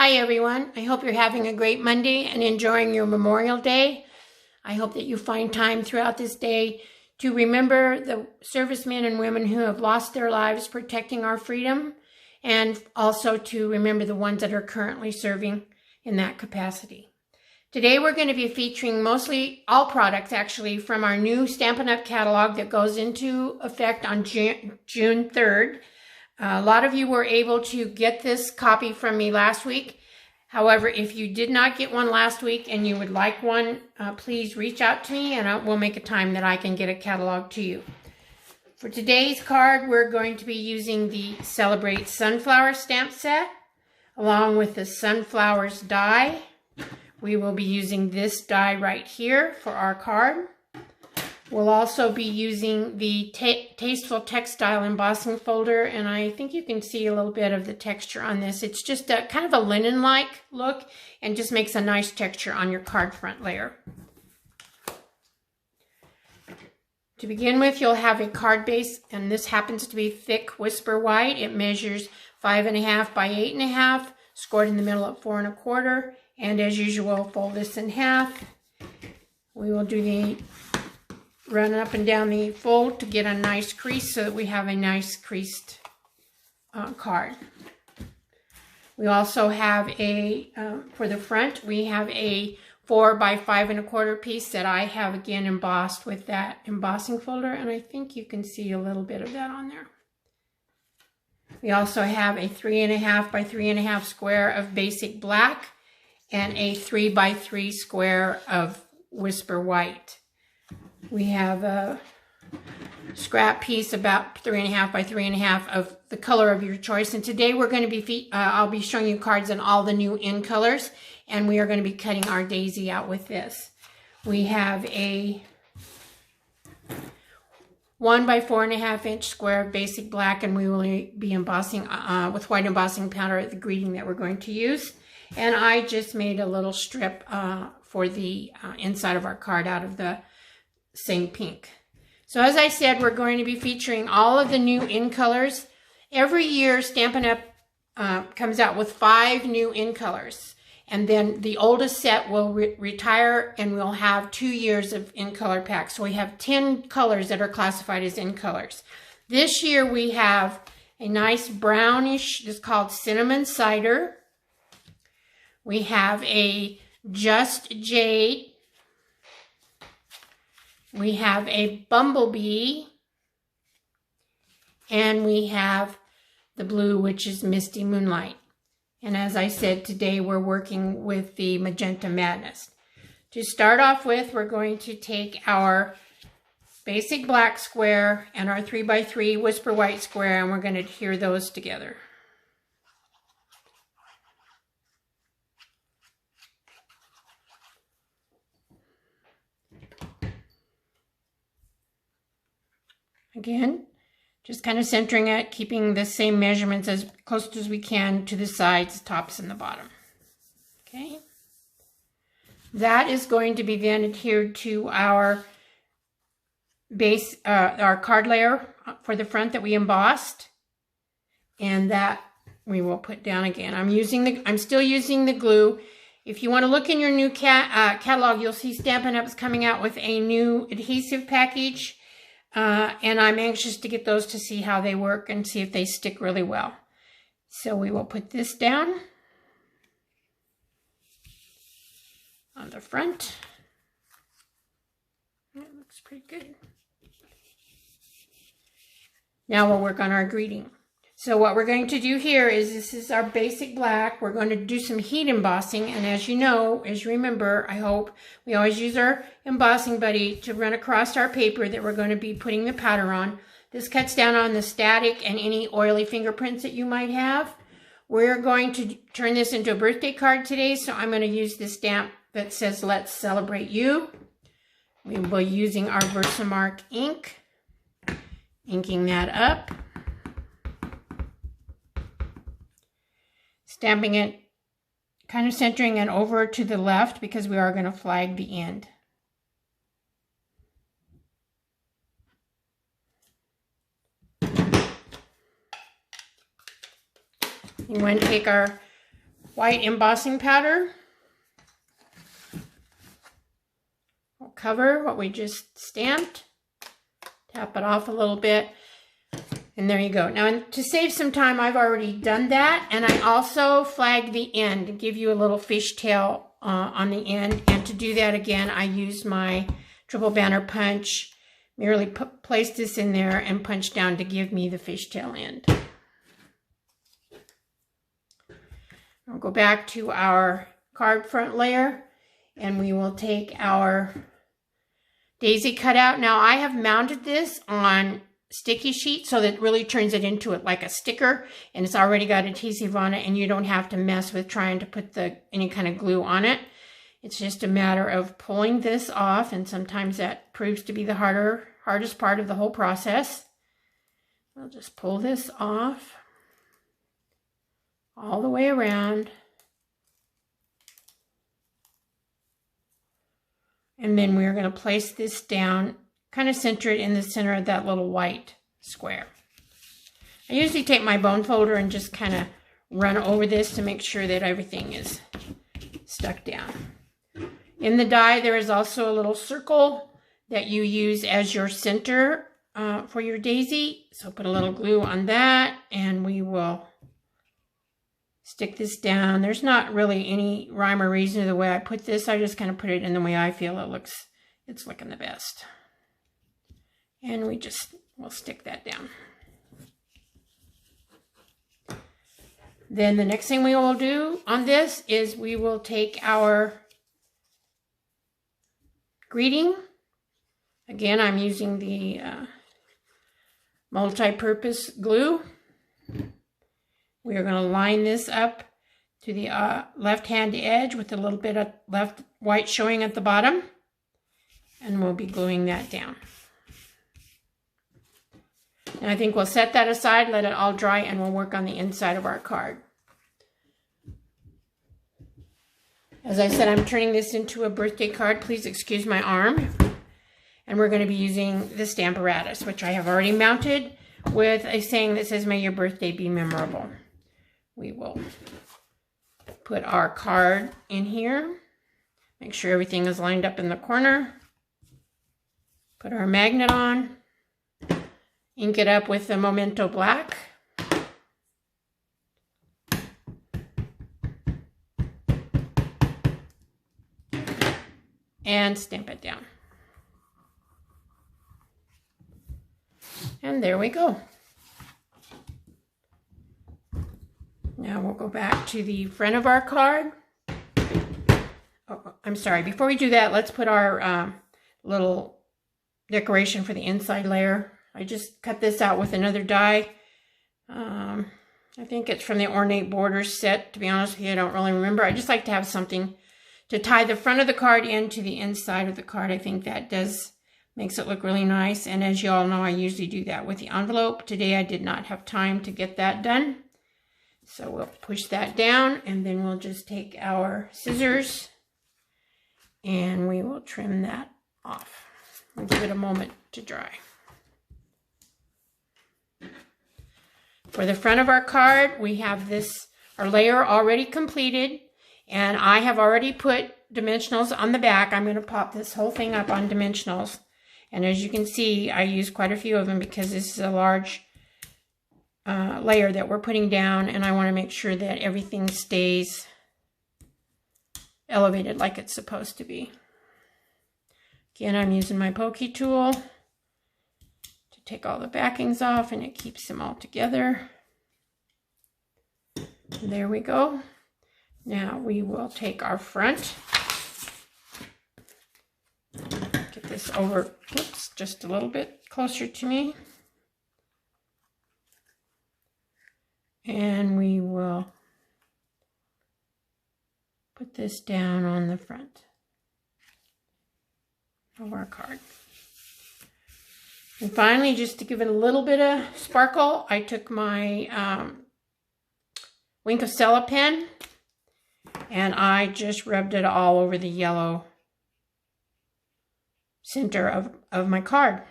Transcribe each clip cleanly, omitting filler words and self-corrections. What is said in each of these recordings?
Hi everyone, I hope you're having a great Monday and enjoying your Memorial Day. I hope that you find time throughout this day to remember the servicemen and women who have lost their lives protecting our freedom, and also to remember the ones that are currently serving in that capacity. Today we're going to be featuring mostly all products actually from our new Stampin' Up! Catalog that goes into effect on June 3rd. A lot of you were able to get this copy from me last week. However, if you did not get one last week and you would like one, please reach out to me and we'll make a time that I can get a catalog to you. For today's card, we're going to be using the Celebrate Sunflower stamp set along with the Sunflowers die. We will be using this die right here for our card. We'll also be using the Tasteful Textile embossing folder, and I think you can see a little bit of the texture on this. It's just a kind of a linen-like look and just makes a nice texture on your card front layer. To begin with, you'll have a card base, and this happens to be thick Whisper White. It measures 5.5 by 8.5, scored in the middle at 4 1/4, and as usual, fold this in half. We will do the run up and down the fold to get a nice crease so that we have a nice creased card. We also have a, for the front, we have a 4 by 5 1/4 piece that I have again embossed with that embossing folder, and I think you can see a little bit of that on there. We also have a 3.5 by 3.5 square of basic black and a 3 by 3 square of Whisper White. We have a scrap piece about 3.5 by 3.5 of the color of your choice. And today we're going to be, I'll be showing you cards in all the new in colors. And we are going to be cutting our daisy out with this. We have a 1 by 4.5 inch square of basic black. And we will be embossing with white embossing powder the greeting that we're going to use. And I just made a little strip for the inside of our card out of the same pink. So as I said, we're going to be featuring all of the new in colors. Every year Stampin' Up! Comes out with 5 new in colors, and then the oldest set will retire and we'll have 2 years of in color packs. So we have 10 colors that are classified as in colors. This year we have a nice brownish, it's called Cinnamon Cider. We have a Just Jade. We have a Bumblebee, and we have the blue, which is Misty Moonlight. And as I said, today we're working with the Magenta Madness. To start off with, we're going to take our basic black square and our 3 by 3 Whisper White square, and we're going to adhere those together. Again, just kind of centering it, keeping the same measurements as close as we can to the sides, tops, and the bottom. Okay. That is going to be then adhered to our base, our card layer for the front that we embossed, and that we will put down again. I'm still using the glue. If you want to look in your new catalog, you'll see Stampin' Up! Is coming out with a new adhesive package. And I'm anxious to get those to see how they work and see if they stick really well. So we will put this down on the front. That looks pretty good. Now we'll work on our greeting. So what we're going to do here is, this is our basic black. We're going to do some heat embossing. And as you know, as you remember, I hope, we always use our embossing buddy to run across our paper that we're going to be putting the powder on. This cuts down on the static and any oily fingerprints that you might have. We're going to turn this into a birthday card today. So I'm going to use this stamp that says, "Let's Celebrate You." We will be using our Versamark ink, inking that up. Stamping it, kind of centering it over to the left because we are going to flag the end. You want to take our white embossing powder. We'll cover what we just stamped. Tap it off a little bit. And there you go. Now, to save some time, I've already done that. And I also flagged the end to give you a little fishtail on the end. And to do that again, I used my triple banner punch. Merely placed this in there and punched down to give me the fishtail end. I'll go back to our card front layer and we will take our daisy cutout. Now I have mounted this on sticky sheet so that it really turns it into like a sticker, and it's already got adhesive on it and you don't have to mess with trying to put any kind of glue on it. It's just a matter of pulling this off, and sometimes that proves to be the hardest part of the whole process. I'll just pull this off all the way around. And then we're going to place this down, kind of center it in the center of that little white square. I usually take my bone folder and just kind of run over this to make sure that everything is stuck down. In the die, there is also a little circle that you use as your center for your daisy. So put a little glue on that and we will stick this down. There's not really any rhyme or reason to the way I put this. I just kind of put it in the way I feel it's looking the best. And we'll stick that down. Then the next thing we will do on this is we will take our greeting. Again, I'm using the multi-purpose glue. We are going to line this up to the left-hand edge with a little bit of left white showing at the bottom. And we'll be gluing that down. And I think we'll set that aside, let it all dry, and we'll work on the inside of our card. As I said, I'm turning this into a birthday card. Please excuse my arm. And we're going to be using the Stamparatus, which I have already mounted with a saying that says, "May your birthday be memorable." We will put our card in here. Make sure everything is lined up in the corner. Put our magnet on. Ink it up with the Memento Black. And stamp it down. And there we go. Now we'll go back to the front of our card. Oh, I'm sorry, before we do that, let's put our little decoration for the inside layer. I just cut this out with another die. I think it's from the Ornate Borders set. To be honest with you, I don't really remember. I just like to have something to tie the front of the card into the inside of the card. I think that makes it look really nice. And as you all know, I usually do that with the envelope. Today I did not have time to get that done. So we'll push that down, and then we'll just take our scissors and we will trim that off. We'll give it a moment to dry. For the front of our card, we have our layer already completed, and I have already put dimensionals on the back. I'm going to pop this whole thing up on dimensionals. And as you can see, I use quite a few of them because this is a large layer that we're putting down, and I want to make sure that everything stays elevated like it's supposed to be. Again, I'm using my pokey tool to take all the backings off, and it keeps them all together. There we go. Now we will take our front, get this over, whoops, just a little bit closer to me. And we will put this down on the front of our card. And finally, just to give it a little bit of sparkle, I took my Wink of Stella pen and I just rubbed it all over the yellow center of my card.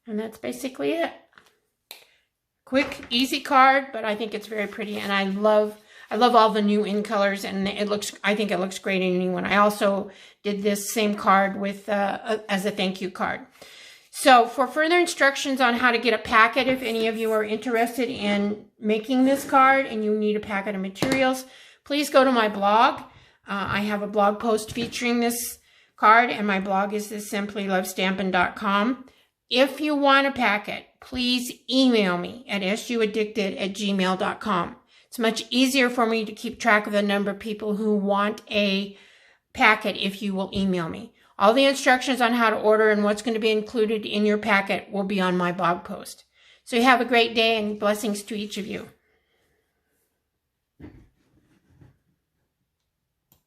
And that's basically it. quick, easy card, but I think it's very pretty, and I love all the new in colors, and I think it looks great in a new one. I also did this same card with as a thank you card. So for further instructions on how to get a packet, if any of you are interested in making this card and you need a packet of materials, please go to my blog. I have a blog post featuring this card, and my blog is simplylovestampin.com. If you want a packet, please email me at suaddicted@gmail.com. It's much easier for me to keep track of the number of people who want a packet if you will email me. All the instructions on how to order and what's going to be included in your packet will be on my blog post. So you have a great day, and blessings to each of you.